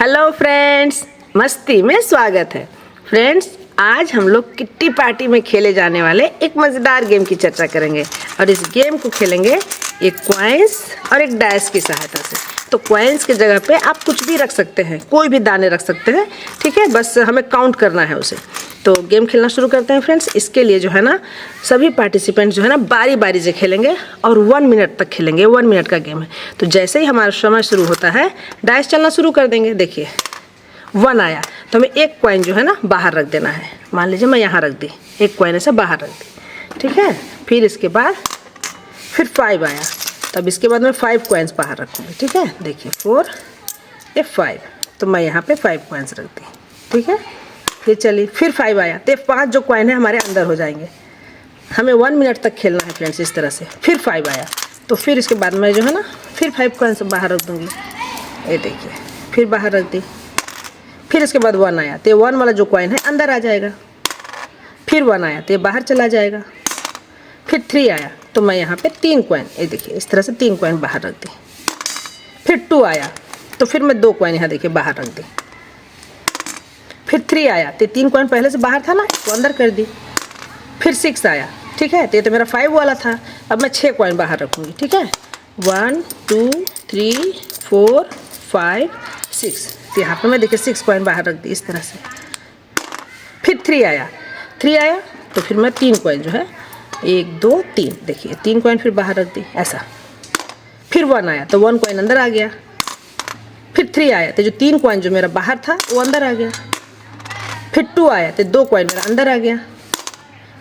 Hello friends, मस्ती में स्वागत है। फ्रेंड्स, आज हम लोग किट्टी पार्टी में खेले जाने वाले एक मज़ेदार गेम की चर्चा करेंगे और इस गेम को खेलेंगे एक कॉइन्स और एक डाइस की सहायता से। तो कॉइन्स की जगह पे आप कुछ भी रख सकते हैं, कोई भी दाने रख सकते हैं, ठीक है। बस हमें काउंट करना है उसे। तो गेम खेलना शुरू करते हैं फ्रेंड्स। इसके लिए जो है ना, सभी पार्टिसिपेंट जो है ना बारी बारी से खेलेंगे और 1 मिनट तक खेलेंगे। 1 मिनट का गेम है। तो जैसे ही हमारा समय शुरू होता है, डाइस चलना शुरू कर देंगे। देखिए 1 आया तो हमें एक कॉइन जो है ना बाहर रख देना है। मान लीजिए मैं यहाँ रख दी, एक कॉइन ऐसे बाहर रख दी, ठीक है। फिर इसके बाद फिर 5 आया, तब इसके बाद मैं 5 कॉइन्स बाहर रखूँगी, ठीक है। देखिए 4 ये 5, तो मैं यहाँ पे 5 कॉइन्स रख दी, ठीक है। फिर चलिए फिर 5 आया तो 5 जो कॉइन है हमारे अंदर हो जाएंगे। हमें 1 मिनट तक खेलना है फ्रेंड्स इस तरह से। फिर 5 आया तो फिर इसके बाद मैं जो है ना फिर 5 कॉइन्स बाहर रख दूँगी। ये देखिए फिर बाहर रख दी। फिर इसके बाद 1 आया तो 1 वाला जो कॉइन है अंदर आ जाएगा। फिर 1 आया तो ये बाहर चला जाएगा। फिर 3 आया तो मैं यहाँ पे 3 कॉइन, ये देखिए इस तरह से 3 कॉइन बाहर रख दी। फिर 2 आया तो फिर मैं 2 कॉइन यहाँ देखिए बाहर रख दी। फिर 3 आया तो 3 कॉइन पहले से बाहर था ना, इसको अंदर कर दी। फिर 6 आया, ठीक है। तो ये तो मेरा 5 वाला था। अब मैं 6 कॉइन बाहर रखूँगी, ठीक है। 1 2 3 4 5 6, तो यहाँ पे मैं देखिए 6 कॉइन बाहर रख दी इस तरह से। फिर 3 आया तो फिर मैं 3 कॉइन जो है 1 2 3, देखिए 3 कॉइन फिर बाहर रख दी ऐसा। फिर 1 आया तो 1 कॉइन अंदर आ गया। फिर 3 आया तो जो 3 कॉइन जो मेरा बाहर था वो अंदर आ गया। फिर 2 आया तो 2 कॉइन मेरा अंदर आ गया।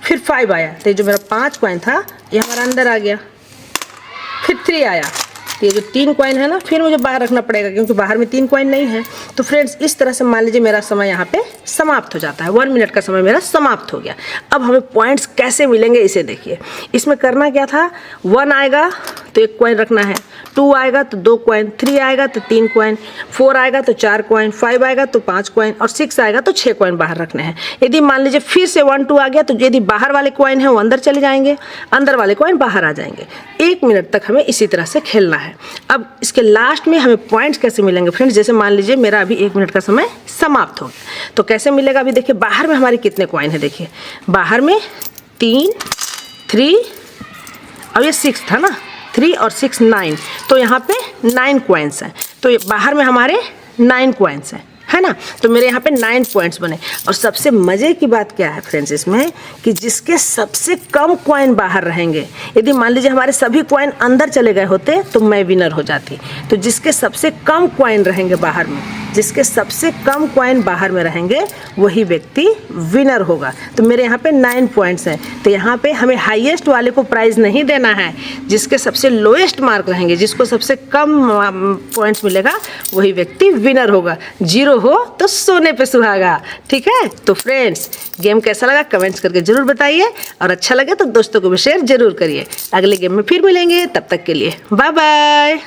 फिर 5 आया तो जो मेरा 5 कॉइन था ये हमारा अंदर आ गया। फिर 3 आया तो ये जो 3 कॉइन है ना फिर मुझे बाहर रखना पड़ेगा, क्योंकि बाहर में 3 कॉइन नहीं है। तो फ्रेंड्स इस तरह से मान लीजिए मेरा समय यहाँ पे समाप्त हो जाता है। 1 मिनट का समय मेरा समाप्त हो गया। अब हमें पॉइंट्स कैसे मिलेंगे इसे देखिए। इसमें करना क्या था, 1 आएगा तो 1 कॉइन रखना है, 2 आएगा तो 2 कॉइन, 3 आएगा तो 3 कॉइन, 4 आएगा तो 4 कॉइन, 5 आएगा तो 5 कॉइन और 6 आएगा तो 6 कॉइन बाहर रखने हैं। यदि मान लीजिए फिर से 1 2 आ गया तो यदि बाहर वाले कॉइन है वो अंदर चले जाएंगे, अंदर वाले कॉइन बाहर आ जाएंगे। 1 मिनट तक हमें इसी तरह से खेलना है। अब इसके लास्ट में हमें पॉइंट्स कैसे मिलेंगे फ्रेंड्स, जैसे मान लीजिए मेरा अभी 1 मिनट का समय समाप्त हो गया तो कैसे मिलेगा। अभी देखिए बाहर में हमारे कितने कॉइन है, देखिए बाहर में 3 3 और ये 6 था ना, 3 और 6 9, तो यहाँ पे 9 कॉइन्स हैं। तो ये बाहर में हमारे 9 कॉइन्स हैं, है ना। तो मेरे यहाँ पे 9 पॉइंट्स बने। और सबसे मज़े की बात क्या है फ्रेंड्स इसमें, कि जिसके सबसे कम कॉइन बाहर रहेंगे, यदि मान लीजिए हमारे सभी कॉइन अंदर चले गए होते तो मैं विनर हो जाती। तो जिसके सबसे कम कॉइन रहेंगे बाहर में, जिसके सबसे कम कॉइन बाहर में रहेंगे वही व्यक्ति विनर होगा। तो मेरे यहाँ पे 9 पॉइंट्स हैं। तो यहाँ पे हमें हाईएस्ट वाले को प्राइज़ नहीं देना है, जिसके सबसे लोएस्ट मार्क रहेंगे, जिसको सबसे कम पॉइंट्स मिलेगा वही व्यक्ति विनर होगा। 0 हो तो सोने पे सुहागा, ठीक है। तो फ्रेंड्स गेम कैसा लगा कमेंट्स करके ज़रूर बताइए, और अच्छा लगे तो दोस्तों को भी शेयर ज़रूर करिए। अगले गेम में फिर मिलेंगे, तब तक के लिए बाय बाय।